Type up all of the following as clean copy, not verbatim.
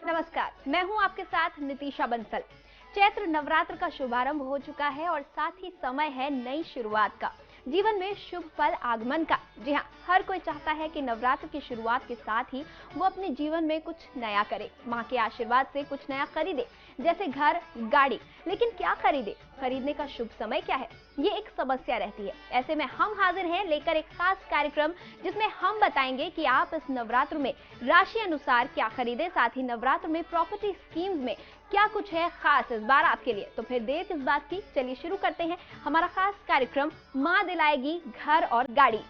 नमस्कार, मैं हूं आपके साथ नितिशा बंसल। चैत्र नवरात्र का शुभारंभ हो चुका है और साथ ही समय है नई शुरुआत का, जीवन में शुभ फल आगमन का। जी हाँ, हर कोई चाहता है कि नवरात्र की शुरुआत के साथ ही वो अपने जीवन में कुछ नया करे, माँ के आशीर्वाद से कुछ नया खरीदे, जैसे घर, गाड़ी। लेकिन क्या खरीदे, खरीदने का शुभ समय क्या है, ये एक समस्या रहती है। ऐसे में हम हाजिर हैं लेकर एक खास कार्यक्रम, जिसमें हम बताएंगे कि आप इस नवरात्र में राशि अनुसार क्या खरीदे, साथ ही नवरात्र में प्रॉपर्टी स्कीम्स में क्या कुछ है खास इस बार आपके लिए। तो फिर देर किस बात की, चलिए शुरू करते हैं हमारा खास कार्यक्रम माँ दिलाएगी घर और गाड़ी।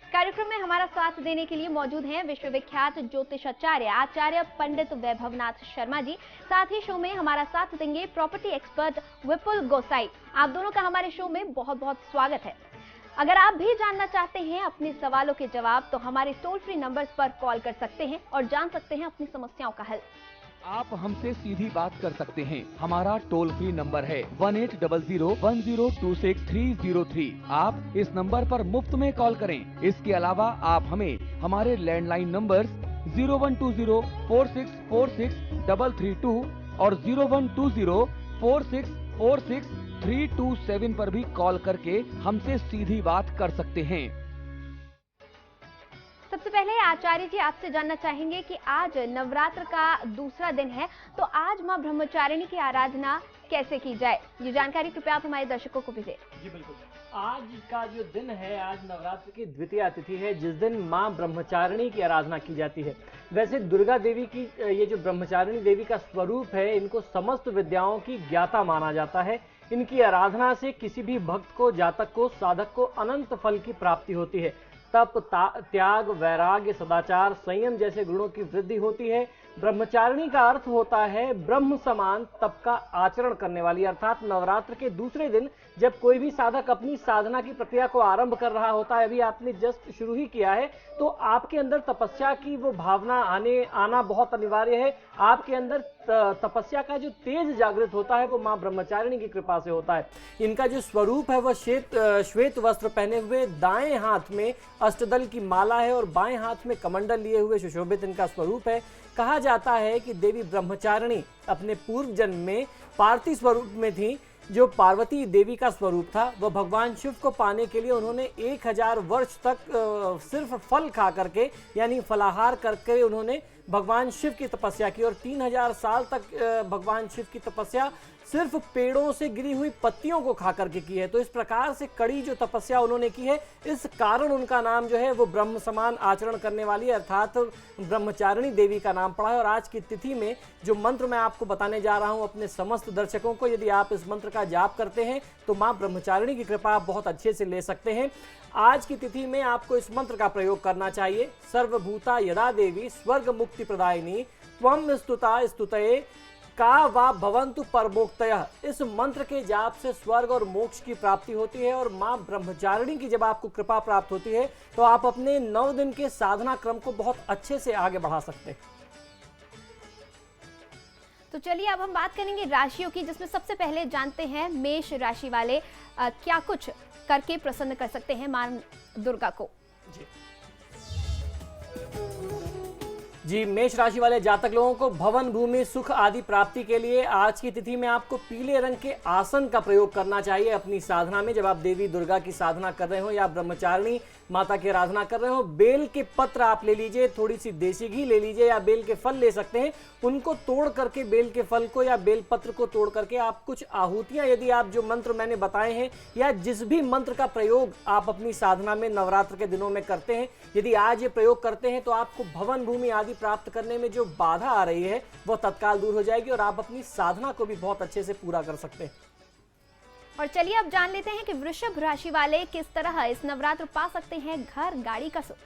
कार्यक्रम में हमारा साथ देने के लिए मौजूद हैं विश्वविख्यात ज्योतिषाचार्य आचार्य पंडित वैभवनाथ शर्मा जी। साथ ही शो में हमारा साथ देंगे प्रॉपर्टी एक्सपर्ट विपुल गोसाई। आप दोनों का हमारे शो में बहुत बहुत स्वागत है। अगर आप भी जानना चाहते हैं अपने सवालों के जवाब, तो हमारे टोल फ्री नंबर्स पर कॉल कर सकते हैं और जान सकते हैं अपनी समस्याओं का हल। आप हमसे सीधी बात कर सकते हैं। हमारा टोल फ्री नंबर है 1800102630 आप इस नंबर पर मुफ्त में कॉल करें। इसके अलावा आप हमें हमारे लैंडलाइन नंबर्स 0120464632 और 0120464632 पर भी कॉल करके हमसे सीधी बात कर सकते हैं। सबसे पहले आचार्य जी, आपसे जानना चाहेंगे कि आज नवरात्र का दूसरा दिन है, तो आज मां ब्रह्मचारिणी की आराधना कैसे की जाए, ये जानकारी कृपया आप हमारे दर्शकों को भी दें। जी बिल्कुल। आज का जो दिन है, आज नवरात्र की द्वितीया तिथि है, जिस दिन मां ब्रह्मचारिणी की आराधना की जाती है। वैसे दुर्गा देवी की ये जो ब्रह्मचारिणी देवी का स्वरूप है, इनको समस्त विद्याओं की ज्ञाता माना जाता है। इनकी आराधना से किसी भी भक्त को, जातक को, साधक को अनंत फल की प्राप्ति होती है। तप, त्याग, वैराग्य, सदाचार, संयम जैसे गुणों की वृद्धि होती है। ब्रह्मचारिणी का अर्थ होता है ब्रह्म समान तप का आचरण करने वाली। अर्थात नवरात्र के दूसरे दिन जब कोई भी साधक अपनी साधना की प्रक्रिया को आरंभ कर रहा होता है, अभी आपने जस्ट शुरू ही किया है, तो आपके अंदर तपस्या की वो भावना आना बहुत अनिवार्य है। आपके अंदर तपस्या का जो तेज जागृत होता है, वो मां ब्रह्मचारिणी की कृपा से होता है। इनका जो स्वरूप है, वह श्वेत वस्त्र पहने हुए, दाएं हाथ में अष्टदल की माला है और बाएं हाथ में कमंडल लिए हुए सुशोभित इनका स्वरूप है। कहा जाता है कि देवी ब्रह्मचारिणी अपने पूर्व जन्म में पार्थिव स्वरूप में थी। जो पार्वती देवी का स्वरूप था, वह भगवान शिव को पाने के लिए उन्होंने 1000 वर्ष तक सिर्फ फल खा करके, यानी फलाहार करके उन्होंने भगवान शिव की तपस्या की। और 3000 साल तक भगवान शिव की तपस्या सिर्फ पेड़ों से गिरी हुई पत्तियों को खा करके की है। तो इस प्रकार से कड़ी जो तपस्या उन्होंने की है, इस कारण उनका नाम जो है वो ब्रह्म समान आचरण करने वाली, अर्थात ब्रह्मचारिणी देवी का नाम पड़ा है। और आज की तिथि में जो मंत्र मैं आपको बताने जा रहा हूं अपने समस्त दर्शकों को, यदि आप इस मंत्र का जाप करते हैं तो मां ब्रह्मचारिणी की कृपा आप बहुत अच्छे से ले सकते हैं। आज की तिथि में आपको इस मंत्र का प्रयोग करना चाहिए। सर्वभूता यदा देवी स्वर्ग मुक्ति प्रदायिनी त्वं स्तुता स्तुतये का वा भवन्तु परमोक्तयः। इस मंत्र के जाप से स्वर्ग और मोक्ष की प्राप्ति होती है। और मां ब्रह्मचारिणी की जब आपको कृपा प्राप्त होती है, तो आप अपने 9 दिन के साधना क्रम को बहुत अच्छे से आगे बढ़ा सकते हैं। तो चलिए अब हम बात करेंगे राशियों की, जिसमें सबसे पहले जानते हैं मेष राशि वाले क्या कुछ करके प्रसन्न कर सकते हैं मां दुर्गा को। जी, मेष राशि वाले जातक लोगों को भवन, भूमि, सुख आदि प्राप्ति के लिए आज की तिथि में आपको पीले रंग के आसन का प्रयोग करना चाहिए अपनी साधना में। जब आप देवी दुर्गा की साधना कर रहे हो या ब्रह्मचारिणी माता की आराधना कर रहे हो, बेल के पत्र आप ले लीजिए, थोड़ी सी देसी घी ले लीजिए या बेल के फल ले सकते हैं। उनको तोड़ करके, बेल के फल को या बेल पत्र को तोड़ करके आप कुछ आहुतियां, यदि आप जो मंत्र मैंने बताए हैं या जिस भी मंत्र का प्रयोग आप अपनी साधना में नवरात्र के दिनों में करते हैं, यदि आज ये प्रयोग करते हैं, तो आपको भवन, भूमि आदि प्राप्त करने में जो बाधा आ रही है वह तत्काल दूर हो जाएगी और आप अपनी साधना को भी बहुत अच्छे से पूरा कर सकते हैं। और चलिए अब जान लेते हैं कि वृषभ राशि वाले किस तरह इस नवरात्र पा सकते हैं घर, गाड़ी का सुख।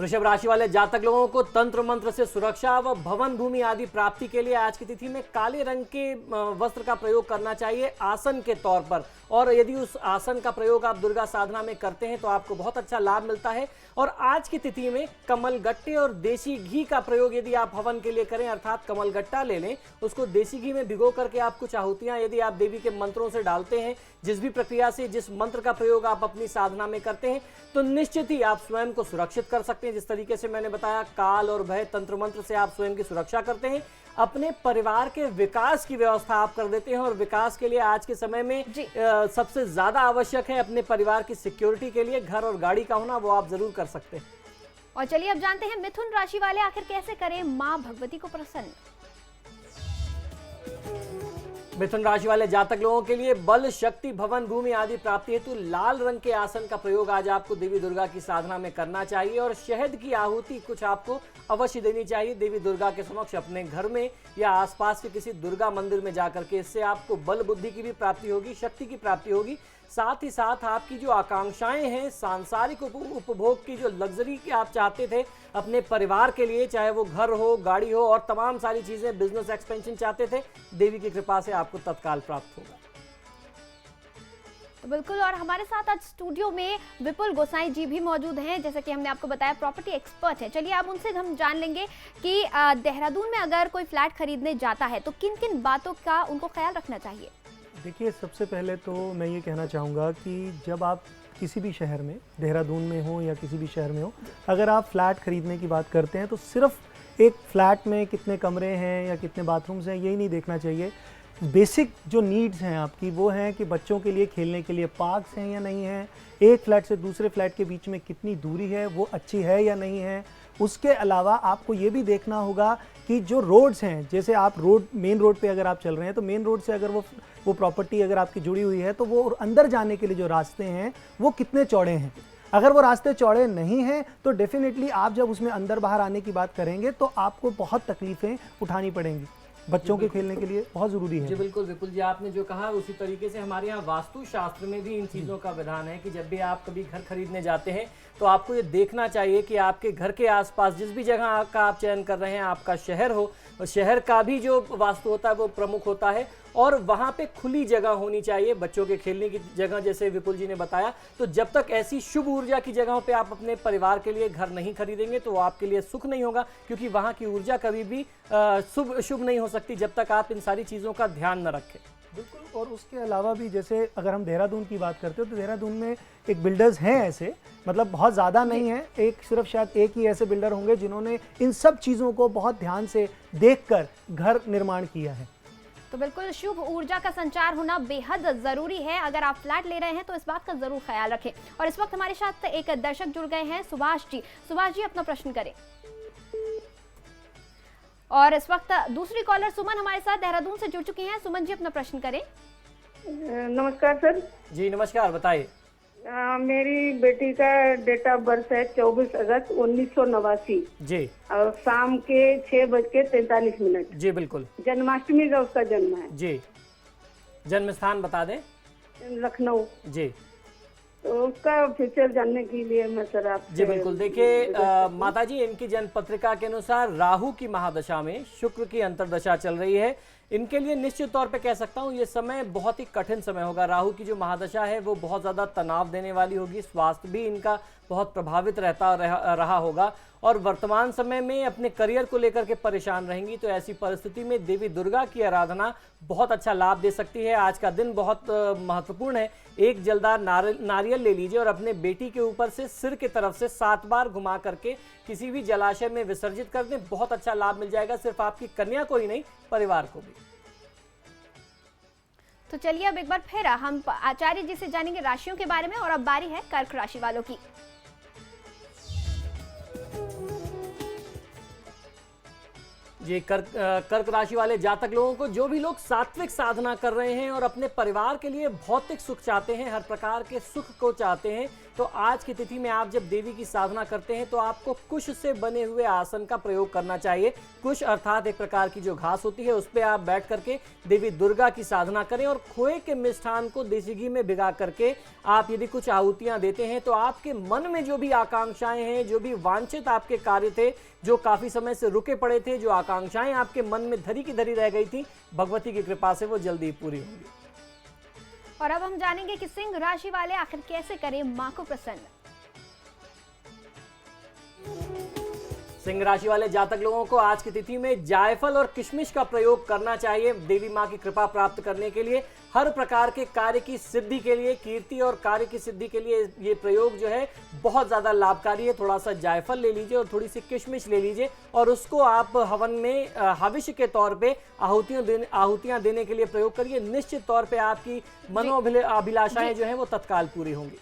वृषभ राशि वाले जातक लोगों को तंत्र मंत्र से सुरक्षा व भवन भूमि आदि प्राप्ति के लिए आज की तिथि में काले रंग के वस्त्र का प्रयोग करना चाहिए आसन के तौर पर। और यदि उस आसन का प्रयोग आप दुर्गा साधना में करते हैं तो आपको बहुत अच्छा लाभ मिलता है। और आज की तिथि में कमल गट्टे और देसी घी का प्रयोग यदि आप हवन के लिए करें, अर्थात कमल गट्टा ले लें, उसको देसी घी में भिगो करके आप कुछ आहुतियां यदि आप देवी के मंत्रों से डालते हैं, जिस भी प्रक्रिया से जिस मंत्र का प्रयोग आप अपनी साधना में करते हैं, तो निश्चित ही आप स्वयं को सुरक्षित कर सकते हैं। जिस तरीके से मैंने बताया, काल और भय तंत्र मंत्र से आप स्वयं की सुरक्षा करते हैं, अपने परिवार के विकास की व्यवस्था आप कर देते हैं। और विकास के लिए आज के समय में सबसे ज्यादा आवश्यक है अपने परिवार की सिक्योरिटी के लिए घर और गाड़ी का होना, वो आप जरूर कर सकते हैं। और चलिए अब जानते हैं मिथुन राशि वाले आखिर कैसे करें मां भगवती को प्रसन्न। मिथुन राशि वाले जातक लोगों के लिए बल, शक्ति, भवन भूमि आदि प्राप्ति हेतु लाल रंग के आसन का प्रयोग आज आपको देवी दुर्गा की साधना में करना चाहिए। और शहद की आहुति कुछ आपको अवश्य देनी चाहिए देवी दुर्गा के समक्ष अपने घर में या आसपास के किसी दुर्गा मंदिर में जाकर के। इससे आपको बल बुद्धि की भी प्राप्ति होगी, शक्ति की प्राप्ति होगी। साथ ही साथ आपकी जो आकांक्षाएं हैं, सांसारिक उपभोग की जो लग्जरी की आप चाहते थे अपने परिवार के लिए, चाहे वो घर हो, गाड़ी हो और तमाम सारी चीजें, बिजनेस एक्सपेंशन चाहते थे, देवी की कृपा से आपको तत्काल प्राप्त होगा। तो बिल्कुल, और हमारे साथ आज स्टूडियो में विपुल गोसाई जी भी मौजूद हैं, जैसा कि हमने आपको बताया प्रॉपर्टी एक्सपर्ट हैं। चलिए अब उनसे हम जान लेंगे कि देहरादून में अगर कोई फ्लैट खरीदने जाता है तो किन किन बातों का उनको ख्याल रखना चाहिए। देखिए, सबसे पहले तो मैं ये कहना चाहूँगा कि जब आप किसी भी शहर में, देहरादून में हो या किसी भी शहर में हो, अगर आप फ्लैट खरीदने की बात करते हैं तो सिर्फ एक फ्लैट में कितने कमरे हैं या कितने बाथरूम्स हैं यही नहीं देखना चाहिए। बेसिक जो नीड्स हैं आपकी वो हैं कि बच्चों के लिए खेलने के लिए पार्क्स हैं या नहीं हैं, एक फ्लैट से दूसरे फ्लैट के बीच में कितनी दूरी है वो अच्छी है या नहीं है। उसके अलावा आपको ये भी देखना होगा कि जो रोड्स हैं, जैसे आप मेन रोड पे अगर आप चल रहे हैं तो मेन रोड से अगर वो प्रॉपर्टी अगर आपकी जुड़ी हुई है तो वो अंदर जाने के लिए जो रास्ते हैं वो कितने चौड़े हैं। अगर वो रास्ते चौड़े नहीं हैं तो डेफिनेटली आप जब उसमें अंदर बाहर आने की बात करेंगे तो आपको बहुत तकलीफें उठानी पड़ेंगी। बच्चों के खेलने के लिए बहुत जरूरी है। जी बिल्कुल विपुल जी, आपने जो कहा उसी तरीके से हमारे यहाँ वास्तु शास्त्र में भी इन चीज़ों का विधान है कि जब भी आप कभी घर खरीदने जाते हैं तो आपको ये देखना चाहिए कि आपके घर के आसपास जिस भी जगह का आप चयन कर रहे हैं, आपका शहर हो, और शहर का भी जो वास्तु होता है वो प्रमुख होता है और वहाँ पे खुली जगह होनी चाहिए, बच्चों के खेलने की जगह, जैसे विपुल जी ने बताया। तो जब तक ऐसी शुभ ऊर्जा की जगहों पे आप अपने परिवार के लिए घर नहीं खरीदेंगे तो वो आपके लिए सुख नहीं होगा, क्योंकि वहाँ की ऊर्जा कभी भी शुभ नहीं हो सकती जब तक आप इन सारी चीज़ों का ध्यान न रखें। बिल्कुल, और उसके अलावा भी जैसे अगर हम देहरादून की बात करते हो तो देहरादून में एक बिल्डर्स हैं ऐसे, मतलब बहुत ज़्यादा नहीं है, सिर्फ शायद एक ही ऐसे बिल्डर होंगे जिन्होंने इन सब चीज़ों को बहुत ध्यान से देखकर घर निर्माण किया है। तो बिल्कुल शुभ ऊर्जा का संचार होना बेहद जरूरी है। अगर आप फ्लैट ले रहे हैं तो इस बात का जरूर ख्याल रखें। और इस वक्त हमारे साथ एक दर्शक जुड़ गए हैं, सुभाष जी। सुभाष जी, अपना प्रश्न करें। और इस वक्त दूसरी कॉलर सुमन हमारे साथ देहरादून से जुड़ चुकी हैं। सुमन जी, अपना प्रश्न करें। नमस्कार सर। जी नमस्कार, बताइए। मेरी बेटी का डेट ऑफ बर्थ है 24 अगस्त 1989 जी, और शाम के 6:43। जी बिल्कुल, जन्माष्टमी का उसका जन्म है। जी, जन्म स्थान बता दें। लखनऊ। जी, तो उसका फ्यूचर जानने के लिए मैं सर आप। जी बिल्कुल, देखिए माता जी, इनकी जन्म पत्रिका के अनुसार राहु की महादशा में शुक्र की अंतर्दशा चल रही है। इनके लिए निश्चित तौर पे कह सकता हूँ ये समय बहुत ही कठिन समय होगा। राहु की जो महादशा है वो बहुत ज़्यादा तनाव देने वाली होगी, स्वास्थ्य भी इनका बहुत प्रभावित रहा होगा और वर्तमान समय में अपने करियर को लेकर के परेशान रहेंगी। तो ऐसी परिस्थिति में देवी दुर्गा की आराधना बहुत अच्छा लाभ दे सकती है। आज का दिन बहुत महत्वपूर्ण है। एक जलदार नारियल ले लीजिए और अपने बेटी के ऊपर से सिर की तरफ से 7 बार घुमा करके किसी भी जलाशय में विसर्जित कर दें, बहुत अच्छा लाभ मिल जाएगा, सिर्फ आपकी कन्या को ही नहीं, परिवार को भी। तो चलिए अब एक बार फिर हम आचार्य जी से जानेंगे राशियों के बारे में। और अब बारी है कर्क राशि वालों की। जी, कर्क राशि वाले जातक लोगों को, जो भी लोग सात्विक साधना कर रहे हैं और अपने परिवार के लिए भौतिक सुख चाहते हैं, हर प्रकार के सुख को चाहते हैं, तो आज की तिथि में आप जब देवी की साधना करते हैं तो आपको कुश से बने हुए आसन का प्रयोग करना चाहिए। कुश अर्थात एक प्रकार की जो घास होती है, उस पर आप बैठ करके देवी दुर्गा की साधना करें और खोए के मिष्ठान को देसी घी में भिगा करके आप यदि कुछ आहुतियां देते हैं तो आपके मन में जो भी आकांक्षाएं हैं, जो भी वांछित आपके कार्य थे, जो काफी समय से रुके पड़े थे, जो आकांक्षाएं आपके मन में धरी की धरी रह गई थी, भगवती की कृपा से वो जल्दी पूरी होंगी। और अब हम जानेंगे कि सिंह राशि वाले आखिर कैसे करें मां को प्रसन्न। सिंह राशि वाले जातक लोगों को आज की तिथि में जायफल और किशमिश का प्रयोग करना चाहिए देवी मां की कृपा प्राप्त करने के लिए। हर प्रकार के कार्य की सिद्धि के लिए, कीर्ति और कार्य की सिद्धि के लिए ये प्रयोग जो है बहुत ज़्यादा लाभकारी है। थोड़ा सा जायफल ले लीजिए और थोड़ी सी किशमिश ले लीजिए और उसको आप हवन में हविष्य के तौर पे आहुतियां देने के लिए प्रयोग करिए। निश्चित तौर पे आपकी मनोअभिलाषाएं जो हैं वो तत्काल पूरी होंगी।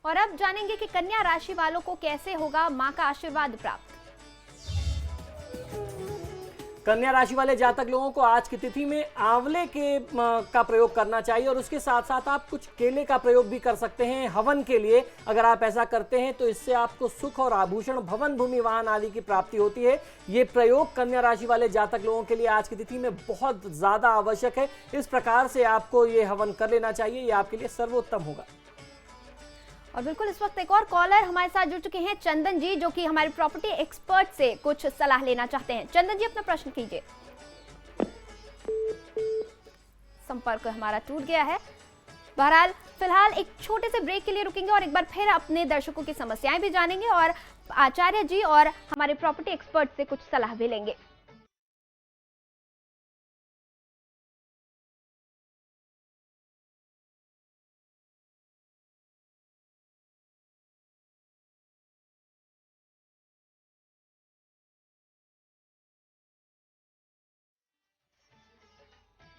और अब जानेंगे कि कन्या राशि वालों को कैसे होगा मां का आशीर्वाद प्राप्त। कन्या राशि वाले जातक लोगों को आज की तिथि में आंवले के का प्रयोग करना चाहिए और उसके साथ साथ आप कुछ केले का प्रयोग भी कर सकते हैं हवन के लिए। अगर आप ऐसा करते हैं तो इससे आपको सुख और आभूषण, भवन, भूमि, वाहन आदि की प्राप्ति होती है। ये प्रयोग कन्या राशि वाले जातक लोगों के लिए आज की तिथि में बहुत ज्यादा आवश्यक है। इस प्रकार से आपको ये हवन कर लेना चाहिए, ये आपके लिए सर्वोत्तम होगा। और बिल्कुल इस वक्त एक और कॉलर हमारे साथ जुड़ चुके हैं, चंदन जी, जो कि हमारे प्रॉपर्टी एक्सपर्ट से कुछ सलाह लेना चाहते हैं। चंदन जी, अपना प्रश्न कीजिए। संपर्क हमारा टूट गया है। बहरहाल फिलहाल एक छोटे से ब्रेक के लिए रुकेंगे और एक बार फिर अपने दर्शकों की समस्याएं भी जानेंगे और आचार्य जी और हमारे प्रॉपर्टी एक्सपर्ट से कुछ सलाह भी लेंगे।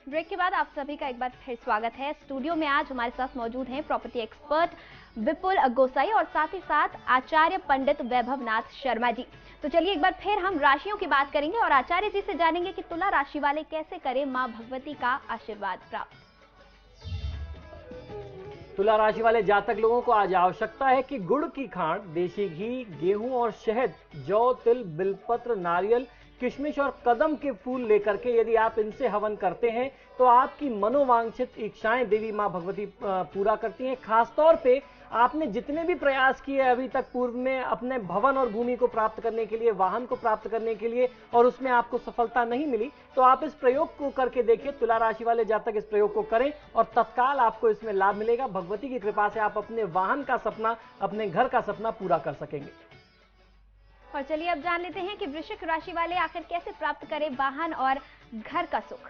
ब्रेक के बाद आप सभी का एक बार फिर स्वागत है। स्टूडियो में आज हमारे साथ मौजूद हैं प्रॉपर्टी एक्सपर्ट विपुल गोसाई और साथ ही साथ आचार्य पंडित वैभव नाथ शर्मा जी। तो चलिए एक बार फिर हम राशियों की बात करेंगे और आचार्य जी से जानेंगे कि तुला राशि वाले कैसे करें मां भगवती का आशीर्वाद प्राप्त। तुला राशि वाले जातक लोगों को आज आवश्यकता है कि गुड़ की खांड, देशी घी, गेहूं और शहद, जौ, तिल, बिलपत्र, नारियल, किशमिश और कदम के फूल लेकर के यदि आप इनसे हवन करते हैं तो आपकी मनोवांछित इच्छाएं देवी मां भगवती पूरा करती हैं। खासतौर पे आपने जितने भी प्रयास किए अभी तक पूर्व में अपने भवन और भूमि को प्राप्त करने के लिए, वाहन को प्राप्त करने के लिए, और उसमें आपको सफलता नहीं मिली, तो आप इस प्रयोग को करके देखिए। तुला राशि वाले जातक इस प्रयोग को करें और तत्काल आपको इसमें लाभ मिलेगा। भगवती की कृपा से आप अपने वाहन का सपना, अपने घर का सपना पूरा कर सकेंगे। और चलिए अब जान लेते हैं कि वृश्चिक राशि वाले आखिर कैसे प्राप्त करें वाहन और घर का सुख।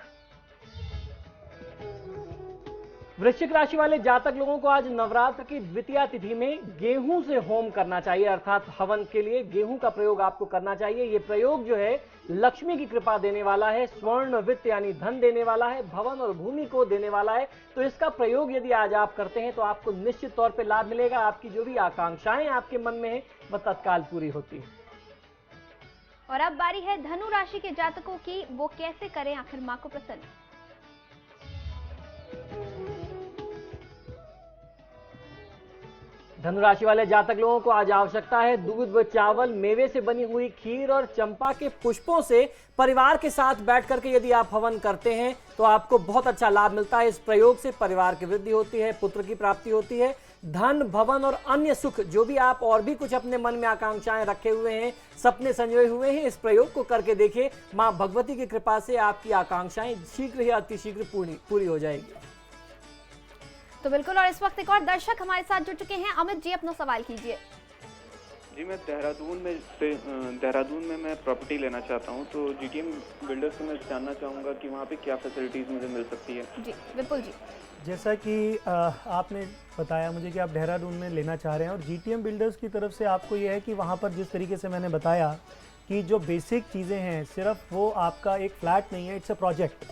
वृश्चिक राशि वाले जातक लोगों को आज नवरात्र की द्वितीया तिथि में गेहूं से होम करना चाहिए, अर्थात हवन के लिए गेहूं का प्रयोग आपको करना चाहिए। ये प्रयोग जो है लक्ष्मी की कृपा देने वाला है, स्वर्ण वित्त यानी धन देने वाला है, भवन और भूमि को देने वाला है। तो इसका प्रयोग यदि आज आप करते हैं तो आपको निश्चित तौर पर लाभ मिलेगा। आपकी जो भी आकांक्षाएं आपके मन में है वह तत्काल पूरी होती है। और अब बारी है धनु राशि के जातकों की, वो कैसे करें आखिर मां को प्रसन्न। धनु राशि वाले जातक लोगों को आज आवश्यकता है दूध व चावल, मेवे से बनी हुई खीर और चंपा के पुष्पों से परिवार के साथ बैठ करके यदि आप हवन करते हैं तो आपको बहुत अच्छा लाभ मिलता है। इस प्रयोग से परिवार की वृद्धि होती है, पुत्र की प्राप्ति होती है, धन, भवन और अन्य सुख, जो भी आप और भी कुछ अपने मन में आकांक्षाएं रखे हुए हैं, सपने संजोए हुए हैं, इस प्रयोग को करके देखिए। मां भगवती की कृपा से आपकी आकांक्षाएं शीघ्र ही अतिशीघ्र पूरी हो जाएगी। तो बिल्कुल, और इस वक्त एक और दर्शक हमारे साथ जुड़ चुके हैं। अमित जी, अपना सवाल कीजिए। जी, मैं देहरादून में मैं प्रॉपर्टी लेना चाहता हूँ, तो जीटीएम बिल्डर्स से मैं जानना चाहूँगा कि वहाँ पे क्या फैसिलिटीज़ मुझे मिल सकती है। जी विपुल जी। जैसा कि आपने बताया मुझे कि आप देहरादून में लेना चाह रहे हैं और जीटीएम बिल्डर्स की तरफ से आपको ये है कि वहाँ पर जिस तरीके से मैंने बताया कि जो बेसिक चीज़ें हैं, सिर्फ वो आपका एक फ्लैट नहीं है, इट्स अ प्रोजेक्ट।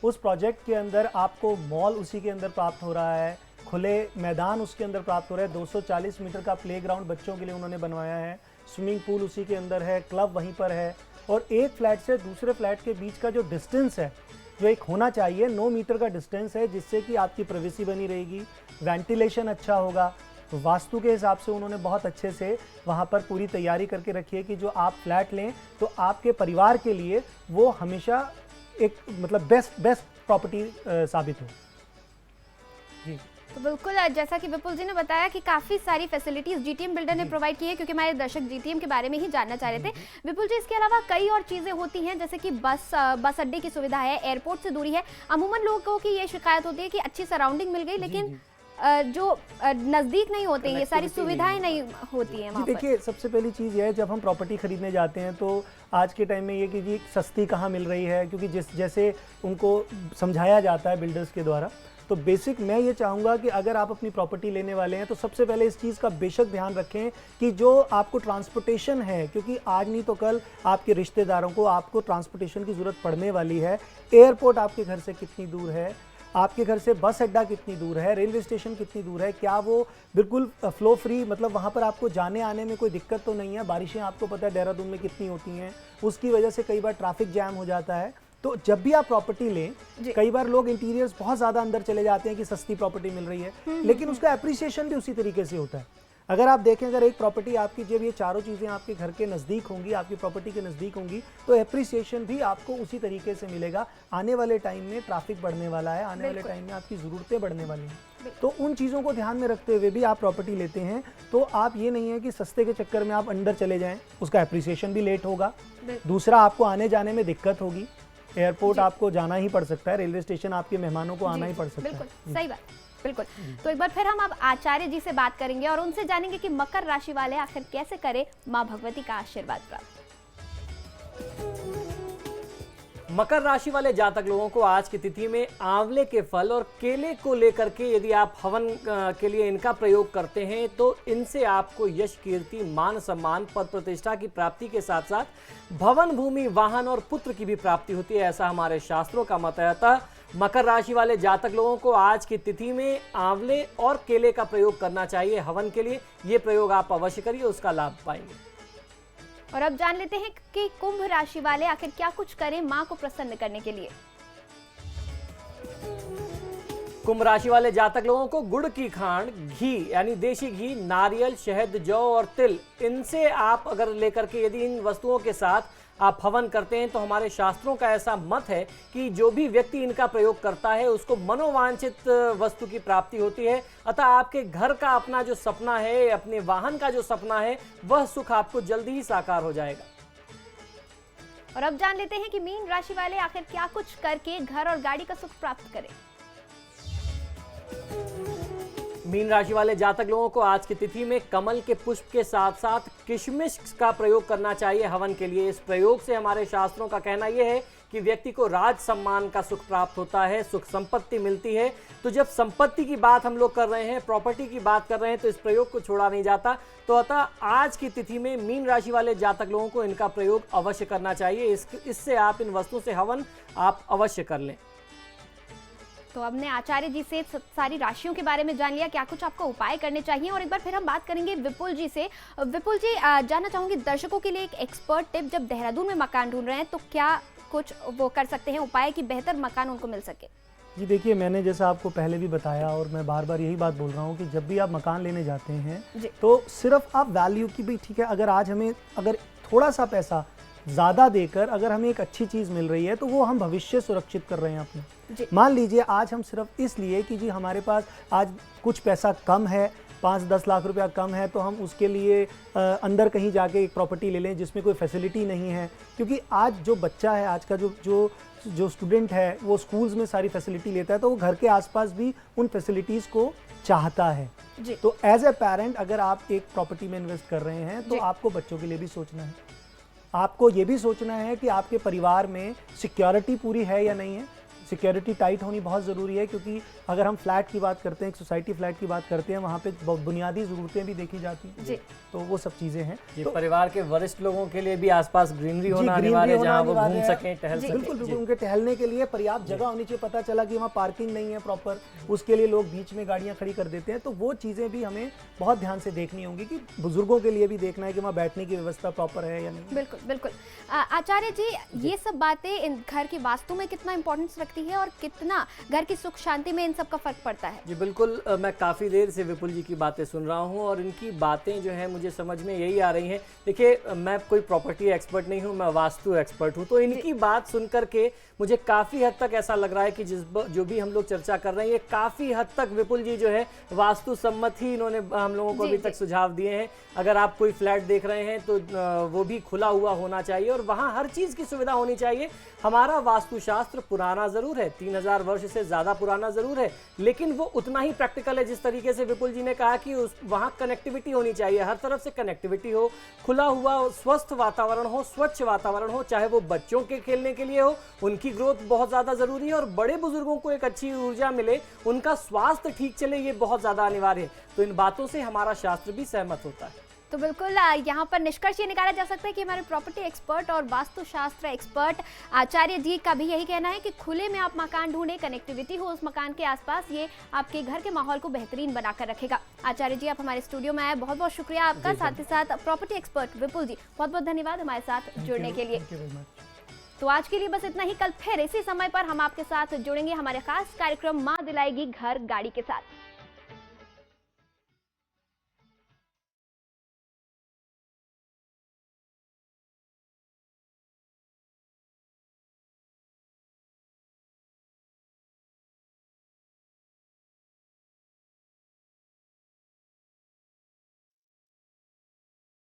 उस प्रोजेक्ट के अंदर आपको मॉल उसी के अंदर प्राप्त हो रहा है, खुले मैदान उसके अंदर प्राप्त हो रहे हैं, 240 मीटर का प्लेग्राउंड बच्चों के लिए उन्होंने बनवाया है, स्विमिंग पूल उसी के अंदर है, क्लब वहीं पर है, और एक फ्लैट से दूसरे फ्लैट के बीच का जो डिस्टेंस है, जो एक होना चाहिए 9 मीटर का डिस्टेंस है, जिससे कि आपकी प्राइवेसी बनी रहेगी, वेंटिलेशन अच्छा होगा। तो वास्तु के हिसाब से उन्होंने बहुत अच्छे से वहाँ पर पूरी तैयारी करके रखी है कि जो आप फ्लैट लें तो आपके परिवार के लिए वो हमेशा एक मतलब बेस्ट प्रॉपर्टी साबित हो। जी तो बिल्कुल जैसा कि विपुल जी ने बताया कि काफ़ी सारी फैसिलिटीज़ जीटीएम बिल्डर ने प्रोवाइड की है, क्योंकि हमारे दर्शक जीटीएम के बारे में ही जानना चाह रहे थे। विपुल जी, इसके अलावा कई और चीज़ें होती हैं, जैसे कि बस अड्डे की सुविधा है, एयरपोर्ट से दूरी है। अमूमन लोगों की ये शिकायत होती है कि अच्छी सराउंडिंग मिल गई, लेकिन जो नज़दीक नहीं होते, ये सारी सुविधाएं नहीं होती हैं। देखिए, सबसे पहली चीज़ ये है, जब हम प्रॉपर्टी खरीदने जाते हैं तो आज के टाइम में ये कि जी सस्ती कहाँ मिल रही है, क्योंकि जैसे उनको समझाया जाता है बिल्डर्स के द्वारा, तो बेसिक मैं ये चाहूँगा कि अगर आप अपनी प्रॉपर्टी लेने वाले हैं तो सबसे पहले इस चीज़ का बेशक ध्यान रखें कि जो आपको ट्रांसपोर्टेशन है, क्योंकि आज नहीं तो कल आपके रिश्तेदारों को आपको ट्रांसपोर्टेशन की ज़रूरत पड़ने वाली है। एयरपोर्ट आपके घर से कितनी दूर है, आपके घर से बस अड्डा कितनी दूर है, रेलवे स्टेशन कितनी दूर है, क्या वो बिल्कुल फ्लो फ्री, मतलब वहाँ पर आपको जाने आने में कोई दिक्कत तो नहीं है। बारिशें आपको पता है देहरादून में कितनी होती हैं, उसकी वजह से कई बार ट्रैफिक जैम हो जाता है। तो जब भी आप प्रॉपर्टी लें, कई बार लोग इंटीरियर्स बहुत ज़्यादा अंदर चले जाते हैं कि सस्ती प्रॉपर्टी मिल रही है, लेकिन उसका एप्रिसिएशन भी उसी तरीके से होता है। अगर आप देखें, अगर एक प्रॉपर्टी आपकी, जब ये चारों चीज़ें आपके घर के नज़दीक होंगी, आपकी प्रॉपर्टी के नज़दीक होंगी, तो एप्रिसिएशन भी आपको उसी तरीके से मिलेगा। आने वाले टाइम में ट्रैफिक बढ़ने वाला है, आने वाले टाइम में आपकी ज़रूरतें बढ़ने वाली हैं, तो उन चीज़ों को ध्यान में रखते हुए भी आप प्रॉपर्टी लेते हैं तो आप ये नहीं है कि सस्ते के चक्कर में आप अंदर चले जाएँ, उसका एप्रिसिएशन भी लेट होगा। दूसरा, आपको आने जाने में दिक्कत होगी, एयरपोर्ट आपको जाना ही पड़ सकता है, रेलवे स्टेशन आपके मेहमानों को आना ही पड़ सकता है। बिल्कुल सही बात, बिल्कुल। तो एक बार फिर हम अब आचार्य जी से बात करेंगे और उनसे जानेंगे कि मकर राशि वाले आखिर कैसे करें मां भगवती का आशीर्वाद प्राप्त। मकर राशि वाले जातक लोगों को आज की तिथि में आंवले के फल और केले को लेकर के यदि आप हवन के लिए इनका प्रयोग करते हैं तो इनसे आपको यश, कीर्ति, मान सम्मान, पद प्रतिष्ठा की प्राप्ति के साथ साथ भवन, भूमि, वाहन और पुत्र की भी प्राप्ति होती है, ऐसा हमारे शास्त्रों का मत है। अतः मकर राशि वाले जातक लोगों को आज की तिथि में आंवले और केले का प्रयोग करना चाहिए हवन के लिए। ये प्रयोग आप अवश्य करिए, उसका लाभ पाएंगे। और अब जान लेते हैं कि कुंभ राशि वाले आखिर क्या कुछ करें मां को प्रसन्न करने के लिए। कुंभ राशि वाले जातक लोगों को गुड़ की खांड, घी यानी देशी घी, नारियल, शहद, जौ और तिल, इनसे आप अगर लेकर के यदि इन वस्तुओं के साथ आप हवन करते हैं तो हमारे शास्त्रों का ऐसा मत है कि जो भी व्यक्ति इनका प्रयोग करता है उसको मनोवांछित वस्तु की प्राप्ति होती है। अतः आपके घर का अपना जो सपना है, अपने वाहन का जो सपना है, वह सुख आपको जल्दी ही साकार हो जाएगा। और अब जान लेते हैं कि मीन राशि वाले आखिर क्या कुछ करके घर और गाड़ी का सुख प्राप्त करें। मीन राशि वाले जातक लोगों को आज की तिथि में कमल के पुष्प के साथ साथ किशमिश का प्रयोग करना चाहिए हवन के लिए। इस प्रयोग से हमारे शास्त्रों का कहना यह है कि व्यक्ति को राज सम्मान का सुख प्राप्त होता है, सुख संपत्ति मिलती है। तो जब संपत्ति की बात हम लोग कर रहे हैं, प्रॉपर्टी की बात कर रहे हैं, तो इस प्रयोग को छोड़ा नहीं जाता। तो अतः आज की तिथि में मीन राशि वाले जातक लोगों को इनका प्रयोग अवश्य करना चाहिए। इससे आप इन वस्तुओं से हवन आप अवश्य कर लें। तो हमने आचार्य जी से सारी राशियों के बारे में जान लिया, क्या कुछ आपको उपाय करने चाहिए। और एक बार फिर हम बात करेंगे विपुल जी से। विपुल जी, जानना चाहूंगी दर्शकों के लिए एक एक्सपर्ट टिप, जब देहरादून में मकान ढूंढ रहे हैं तो क्या कुछ वो कर सकते हैं उपाय कि बेहतर मकान उनको मिल सके। जी देखिए, मैंने जैसा आपको पहले भी बताया और मैं बार बार यही बात बोल रहा हूँ कि जब भी आप मकान लेने जाते हैं तो सिर्फ आप वैल्यू की भी, ठीक है, अगर आज हमें अगर थोड़ा सा पैसा ज़्यादा देकर अगर हमें एक अच्छी चीज़ मिल रही है तो वो हम भविष्य सुरक्षित कर रहे हैं अपना। मान लीजिए आज हम सिर्फ इसलिए कि जी हमारे पास आज कुछ पैसा कम है, 5-10 लाख रुपया कम है, तो हम उसके लिए अंदर कहीं जाके एक प्रॉपर्टी ले लें जिसमें कोई फैसिलिटी नहीं है। क्योंकि आज जो बच्चा है, आज का जो स्टूडेंट है, वो स्कूल्स में सारी फैसिलिटी लेता है, तो वो घर के आसपास भी उन फैसिलिटीज़ को चाहता है। तो एज ए पेरेंट अगर आप एक प्रॉपर्टी में इन्वेस्ट कर रहे हैं तो आपको बच्चों के लिए भी सोचना है, आपको ये भी सोचना है कि आपके परिवार में सिक्योरिटी पूरी है या नहीं है। सिक्योरिटी टाइट होनी बहुत ज़रूरी है, क्योंकि अगर हम फ्लैट की बात करते हैं, एक सोसाइटी फ्लैट की बात करते हैं, वहाँ पे बुनियादी ज़रूरतें भी देखी जाती हैं जी। तो वो सब चीज़ें हैं। जी, तो परिवार के वरिष्ठ लोगों के लिए भी आसपास ग्रीनरी होना ग्रीनरी अनिवार्य है, होना जहाँ वो अनिवार्य घूम है। सकें, टहल सकें। बिल्कुल जी। बिल्कुल, उनके टहलने के लिए पर्याप्त जगह होनी चाहिए। पता चला कि वहाँ पार्किंग नहीं है प्रॉपर, उसके लिए लोग बीच में गाड़ियाँ खड़ी कर देते हैं, तो वो चीज़ें भी हमें बहुत ध्यान से देखनी होंगी कि बुजुर्गों के लिए भी देखना है कि वहाँ बैठने की व्यवस्था प्रॉपर है या नहीं। बिल्कुल बिल्कुल। आचार्य जी, ये सब बातें इन घर की वास्तु में कितना इंपॉर्टेंस रखती है और कितना घर की सुख शांति में इन सब का फर्क पड़ता है? जी बिल्कुल, मैं काफ़ी देर से विपुल जी की बातें सुन रहा हूँ और इनकी बातें जो हैं मुझे समझ में यही आ रही हैं। देखिए, मैं कोई प्रॉपर्टी एक्सपर्ट नहीं हूँ, मैं वास्तु एक्सपर्ट हूँ, तो इनकी बात सुन करके मुझे काफ़ी हद तक ऐसा लग रहा है कि जो भी हम लोग चर्चा कर रहे हैं, ये काफ़ी हद तक विपुल जी जो है वास्तु सम्मत ही इन्होंने हम लोगों को अभी तक सुझाव दिए हैं। अगर आप कोई फ्लैट देख रहे हैं तो वो भी खुला हुआ होना चाहिए और वहाँ हर चीज़ की सुविधा होनी चाहिए। हमारा वास्तुशास्त्र पुराना ज़रूर है, 3000 वर्ष से ज़्यादा पुराना ज़रूर है, लेकिन वो उतना ही प्रैक्टिकल है जिस तरीके से विपुल जी ने कहा कि वहाँ कनेक्टिविटी होनी चाहिए, हर तरफ से कनेक्टिविटी हो, खुला हुआ स्वस्थ वातावरण हो, स्वच्छ वातावरण हो, चाहे वो बच्चों के खेलने के लिए हो, उनकी ग्रोथ बहुत ज़्यादा ज़रूरी है और बड़े बुजुर्गों को एक अच्छी ऊर्जा मिले, उनका स्वास्थ्य ठीक चले, ये बहुत ज़्यादा अनिवार्य है। तो इन बातों से हमारा शास्त्र भी सहमत होता है। तो बिल्कुल यहाँ पर निष्कर्ष ये निकाला जा सकता है कि हमारे प्रॉपर्टी एक्सपर्ट और वास्तुशास्त्र एक्सपर्ट आचार्य जी का भी यही कहना है कि खुले में आप मकान ढूंढें, कनेक्टिविटी हो उस मकान के आसपास, ये आपके घर के माहौल को बेहतरीन बनाकर रखेगा। आचार्य जी, आप हमारे स्टूडियो में आए, बहुत बहुत शुक्रिया आपका। साथ ही साथ प्रॉपर्टी एक्सपर्ट विपुल जी, बहुत बहुत धन्यवाद हमारे साथ जुड़ने के लिए। तो आज के लिए बस इतना ही। कल फिर इसी समय पर हम आपके साथ जुड़ेंगे हमारे खास कार्यक्रम माँ दिलाएगी घर गाड़ी के साथ।